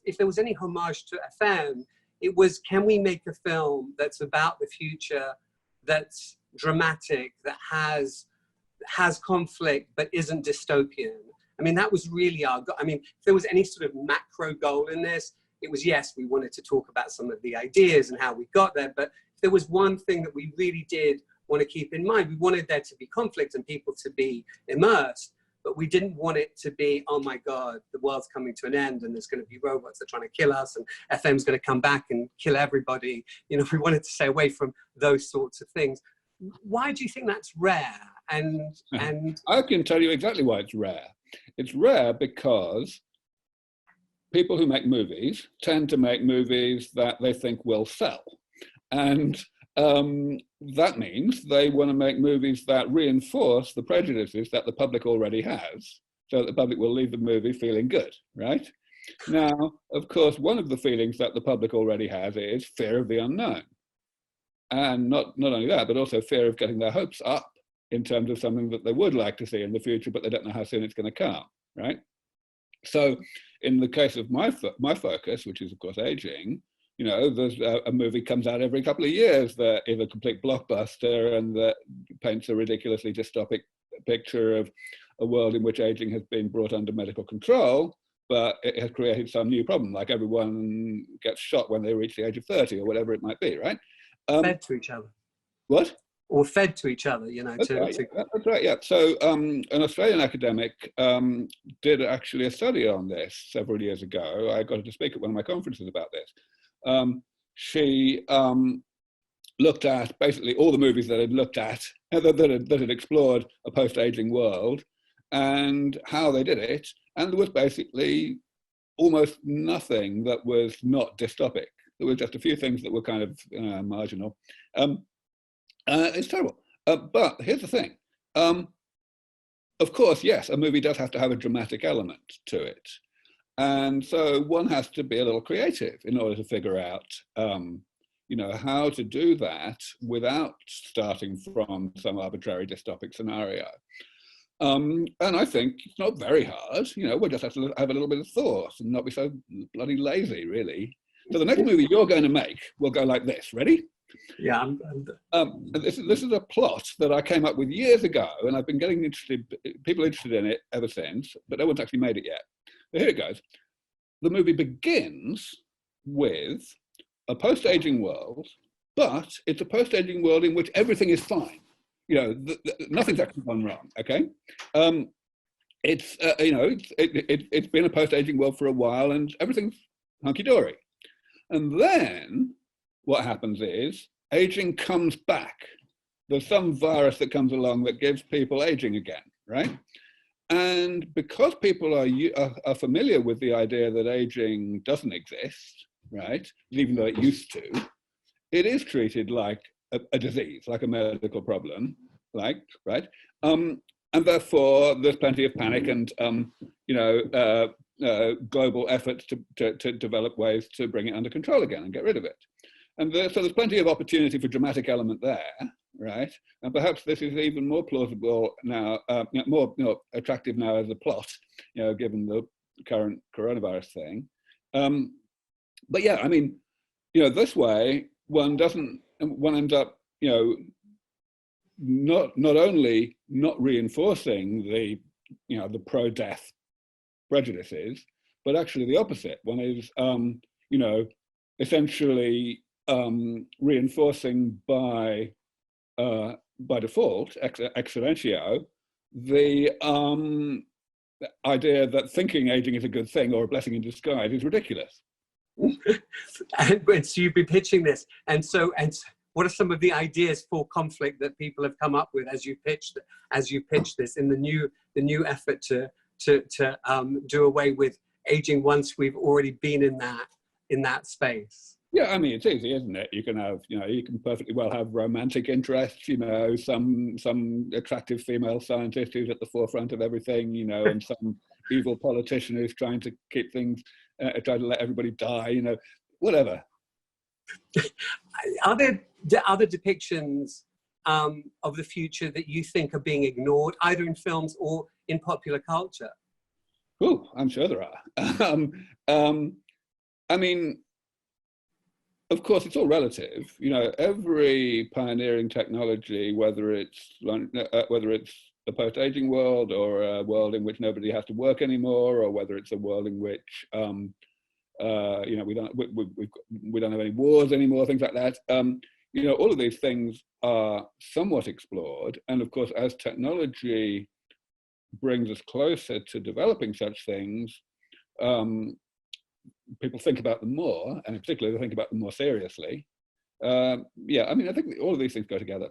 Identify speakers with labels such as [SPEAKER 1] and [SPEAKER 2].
[SPEAKER 1] if there was any homage to FM, it was, can we make a film that's about the future, that's dramatic, that has conflict, but isn't dystopian? I mean, that was really our goal. I mean, if there was any sort of macro goal in this, it was, yes, we wanted to talk about some of the ideas and how we got there, but if there was one thing that we really did want to keep in mind, we wanted there to be conflict and people to be immersed, but we didn't want it to be, oh my God, the world's coming to an end and there's going to be robots that are trying to kill us and FM's going to come back and kill everybody. You know, we wanted to stay away from those sorts of things. Why do you think that's rare? And
[SPEAKER 2] I can tell you exactly why it's rare. It's rare because people who make movies tend to make movies that they think will sell. And that means they want to make movies that reinforce the prejudices that the public already has, so that the public will leave the movie feeling good, right? Now, of course, one of the feelings that the public already has is fear of the unknown. And not only that, but also fear of getting their hopes up in terms of something that they would like to see in the future, but they don't know how soon it's going to come, right? So in the case of my focus, which is of course aging, you know, there's a movie comes out every couple of years that is a complete blockbuster and that paints a ridiculously dystopic picture of a world in which aging has been brought under medical control, but it has created some new problem, like everyone gets shot when they reach the age of 30 or whatever it might be, right?
[SPEAKER 1] Fed to each other.
[SPEAKER 2] What?
[SPEAKER 1] Or fed to each other, you know.
[SPEAKER 2] That's right, yeah. So an Australian academic did actually a study on this several years ago. I got her to speak at one of my conferences about this. She looked at basically all the movies that had looked at, that had explored a post-aging world and how they did it. And there was basically almost nothing that was not dystopic. There were just a few things that were kind of marginal. It's terrible. But here's the thing. Of course, yes, a movie does have to have a dramatic element to it. And so one has to be a little creative in order to figure out, you know, how to do that without starting from some arbitrary dystopic scenario. And I think it's not very hard. You know, we'll just have to have a little bit of thought and not be so bloody lazy, really. So the next movie you're going to make will go like this. Ready?
[SPEAKER 1] Yeah.
[SPEAKER 2] This is a plot that I came up with years ago, and I've been getting people interested in it ever since, but no one's actually made it yet. So here it goes. The movie begins with a post-aging world, but it's a post-aging world in which everything is fine. You know, nothing's actually gone wrong. Okay. It's you know, it's been a post-aging world for a while, and everything's hunky-dory. And then what happens is aging comes back. There's some virus that comes along that gives people aging again, right? And because people are familiar with the idea that aging doesn't exist, right, even though it used to, it is treated like a disease, like a medical problem, like, right? And therefore, there's plenty of panic and, you know, global efforts to develop ways to bring it under control again and get rid of it. And so there's plenty of opportunity for dramatic element there, right? And perhaps this is even more plausible now, more attractive now as a plot, you know, given the current coronavirus thing. But yeah, I mean, you know, this way one ends up, you know, not only not reinforcing the, you know, the pro-death prejudices, but actually the opposite. One is, you know, essentially reinforcing by default, ex exponentio, the idea that thinking aging is a good thing or a blessing in disguise is ridiculous.
[SPEAKER 1] And so you've been pitching this, and what are some of the ideas for conflict that people have come up with as you pitch this in the new effort to do away with aging once we've already been in that space?
[SPEAKER 2] Yeah, I mean, it's easy, isn't it? You can have, you know, you can perfectly well have romantic interests, you know, some attractive female scientist who's at the forefront of everything, you know, and some evil politician who's trying to keep things, trying to let everybody die, you know, whatever.
[SPEAKER 1] Are there other depictions of the future that you think are being ignored, either in films or in popular culture?
[SPEAKER 2] Oh, I'm sure there are. I mean, of course, it's all relative. You know, every pioneering technology, whether it's the post-aging world, or a world in which nobody has to work anymore, or whether it's a world in which you know, we don't have any wars anymore, things like that. You know, all of these things are somewhat explored, and of course, as technology brings us closer to developing such things, people think about them more, and in particular, they think about them more seriously. Yeah, I mean, I think all of these things go together.